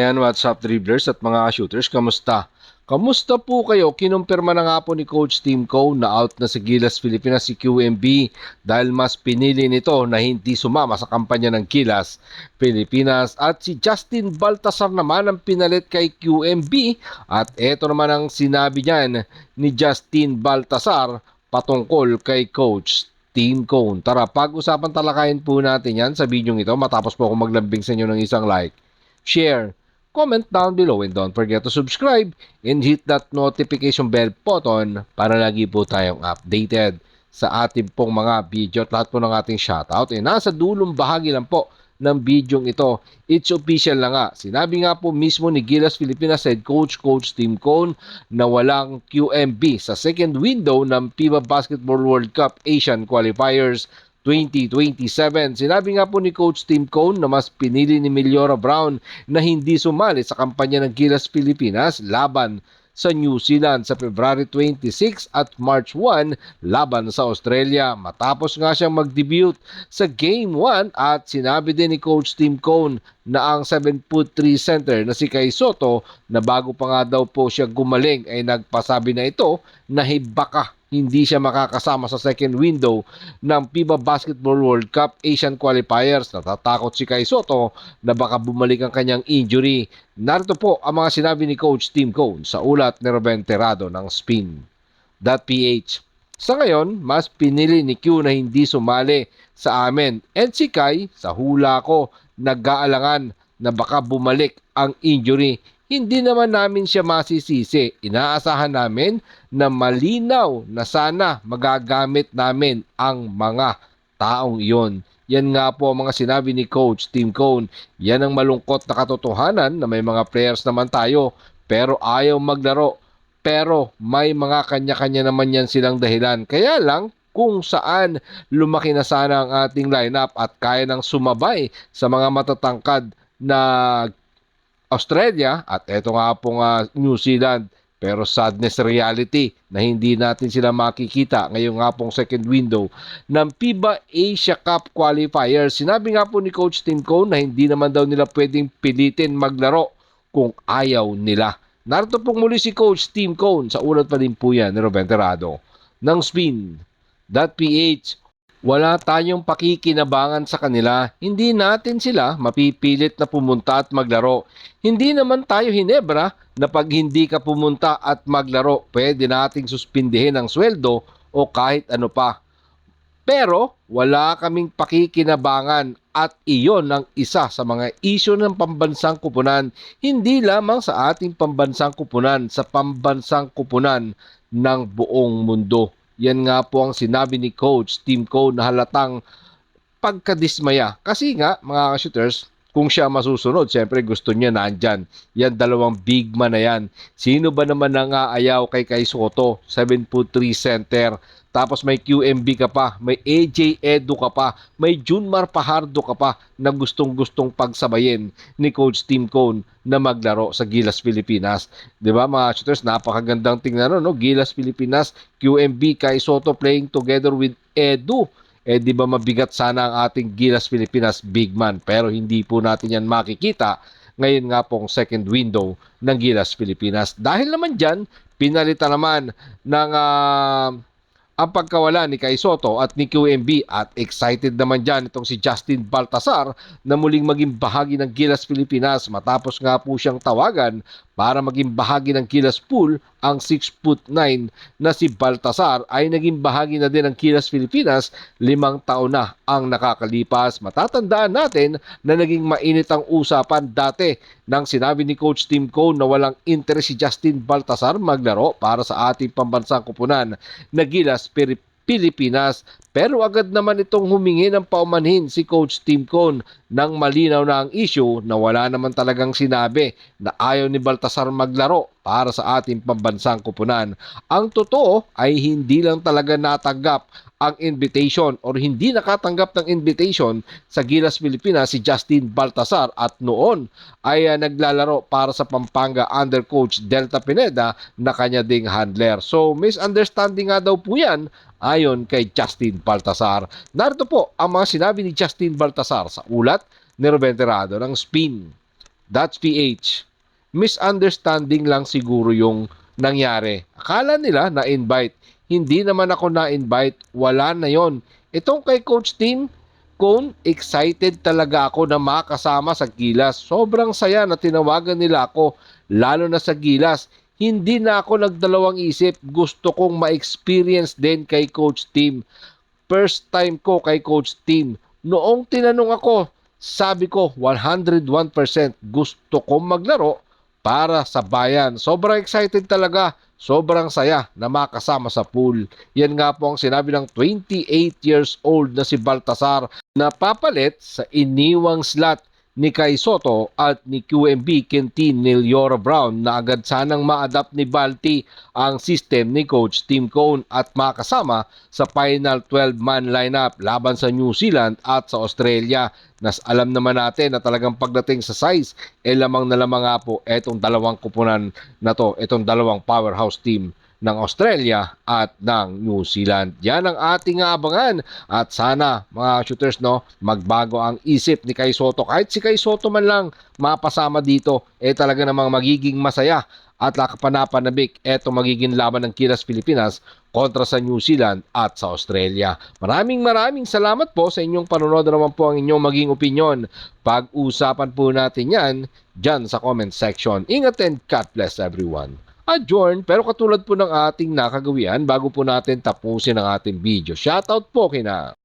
Ayan, what's up dribblers at mga shooters, kamusta? Kamusta po kayo? Kinumpirma na nga po ni Coach Tim Cone na out na si Gilas Pilipinas si QMB dahil mas pinili nito na hindi sumama sa kampanya ng Gilas Pilipinas at si Justin Baltasar naman ang pinalit kay QMB at eto naman ang sinabi niyan ni Justin Baltasar patungkol kay Coach Tim Cone. Tara, pag-usapan talakayin po natin yan sa video ito matapos po ako maglambing sa inyo ng isang like, share, comment down below, and don't forget to subscribe and hit that notification bell button para lagi po tayong updated sa ating pong mga video at lahat po ng ating shoutout. E nasa dulong bahagi lang po ng video ito. It's official na nga. Sinabi nga po mismo ni Gilas Pilipinas head coach, Coach Tim Cone, na walang QMB sa second window ng FIBA Basketball World Cup Asian Qualifiers 2027. Sinabi nga po ni Coach Tim Cone na mas pinili ni Meliora Brown na hindi sumali sa kampanya ng Gilas Pilipinas laban sa New Zealand sa February 26 at March 1 laban sa Australia. Matapos nga siyang mag-debut sa Game 1 at sinabi din ni Coach Tim Cone na ang 7'3" center na si Kai Sotto na bago pa nga daw po siya gumaling ay nagpasabi na ito na baka hindi siya makakasama sa second window ng FIBA Basketball World Cup Asian Qualifiers. Natatakot si Kai Sotto na baka bumalik ang kanyang injury. Narito po ang mga sinabi ni Coach Tim Cone sa ulat ni Ruben Terrado ng Spin.ph. Sa ngayon, mas pinili ni Q na hindi sumali sa amin. And si Kai, sa hula ko, nag-aalangan na baka bumalik ang injury. Hindi naman namin siya masisisi. Inaasahan namin na malinaw na sana magagamit namin ang mga taong iyon. Yan nga po ang mga sinabi ni Coach Tim Cone. Yan ang malungkot na katotohanan na may mga players naman tayo pero ayaw maglaro. Pero may mga kanya-kanya naman yan silang dahilan. Kaya lang kung saan lumaki na sana ang ating lineup at kaya nang sumabay sa mga matatangkad na Australia at eto nga pong New Zealand, pero sadness reality na hindi natin sila makikita ngayong nga pong second window ng FIBA Asia Cup Qualifiers. Sinabi nga po ni Coach Tim Cone na hindi naman daw nila pwedeng pilitin maglaro kung ayaw nila. Narito pong muli si Coach Tim Cone sa ulat pa din po yan ni Ruben Terrado ng Spin.ph. Wala tayong pakikinabangan sa kanila, hindi natin sila mapipilit na pumunta at maglaro. Hindi naman tayo Hinebra na pag hindi ka pumunta at maglaro, pwede nating suspindihin ang sweldo o kahit ano pa. Pero wala kaming pakikinabangan at iyon ang isa sa mga isyu ng pambansang kupunan, hindi lamang sa ating pambansang kupunan, sa pambansang kupunan ng buong mundo. Yan nga po ang sinabi ni Coach Tim Cone na halatang pagkadismaya. Kasi nga, mga shooters, kung siya masusunod, siyempre gusto niya nandyan. Yan, dalawang big man na yan. Sino ba naman ang aayaw kay Kai Sotto? 7'3" center. Tapos may QMB ka pa, may AJ Edu ka pa, may Junmar Pajardo ka pa na gustong-gustong pagsabayin ni Coach Tim Cone na maglaro sa Gilas Pilipinas. 'Di ba mga shooters, napakagandang tingnan no, Gilas Pilipinas, QMB, Kai Sotto playing together with Edu. Di ba mabigat sana ang ating Gilas Pilipinas big man, pero hindi po natin yan makikita ngayon nga pong second window ng Gilas Pilipinas. Dahil naman dyan, pinalitan naman ng ang pagkawala ni Kai Sotto at ni QMB at excited naman dyan itong si Justin Baltasar na muling maging bahagi ng Gilas Pilipinas matapos nga po siyang tawagan para maging bahagi ng Gilas pool. Ang 6'9" na si Baltasar ay naging bahagi na din ng Gilas Pilipinas 5 taon na ang nakakalipas. Matatandaan natin na naging mainit ang usapan dati nang sinabi ni Coach Tim Cone na walang interest si Justin Baltasar maglaro para sa ating pambansang kupunan na Gilas Pilipinas. Pero agad naman itong humingi ng paumanhin si Coach Tim Cone nang malinaw na ang issue na wala naman talagang sinabi na ayaw ni Baltasar maglaro para sa ating pambansang kupunan. Ang totoo ay hindi lang talaga natanggap ang invitation or hindi nakatanggap ng invitation sa Gilas Pilipinas si Justin Baltasar at noon ay naglalaro para sa Pampanga under Coach Delta Pineda na kanya ding handler. So misunderstanding nga daw po yan ayon kay Justin Baltasar. Narito po ang mga sinabi ni Justin Baltasar sa ulat ni Ruben Terrado ng Spin. That's PH. Misunderstanding lang siguro yung nangyari. Akala nila na-invite. Hindi naman ako na-invite. Wala na yon. Itong kay Coach Tim Cone, excited talaga ako na makasama sa Gilas. Sobrang saya na tinawagan nila ako, lalo na sa Gilas. Hindi na ako nagdalawang isip. Gusto kong ma-experience din kay Coach Tim. First time ko kay Coach Tim. Noong tinanong ako, sabi ko 101% gusto kong maglaro para sa bayan. Sobrang excited talaga. Sobrang saya na makasama sa pool. Yan nga po ang sinabi ng 28 years old na si Baltasar na papalit sa iniwang slot ni Kai Soto at ni QMB Quintin Niliora Brown na agad sanang ma-adapt ni Balti ang system ni Coach Tim Cone at makasama sa final 12-man lineup laban sa New Zealand at sa Australia. Nas alam naman natin na talagang pagdating sa size, lamang na lamang nga po etong dalawang kupunan na to, etong dalawang powerhouse team ng Australia at ng New Zealand. Yan ang ating abangan at sana mga shooters magbago ang isip ni Kai Soto. Kahit si Kai Soto man lang mapasama dito, talaga namang magiging masaya at kapanapanabik etong magiging laban ng Gilas Pilipinas kontra sa New Zealand at sa Australia. Maraming salamat po sa inyong panonood. Naman po ang inyong maging opinion. Pag-usapan po natin yan dyan sa comment section. Ingat and God bless everyone. Adjourn, pero katulad po ng ating nakagawian bago po natin tapusin ang ating video. Shoutout po kina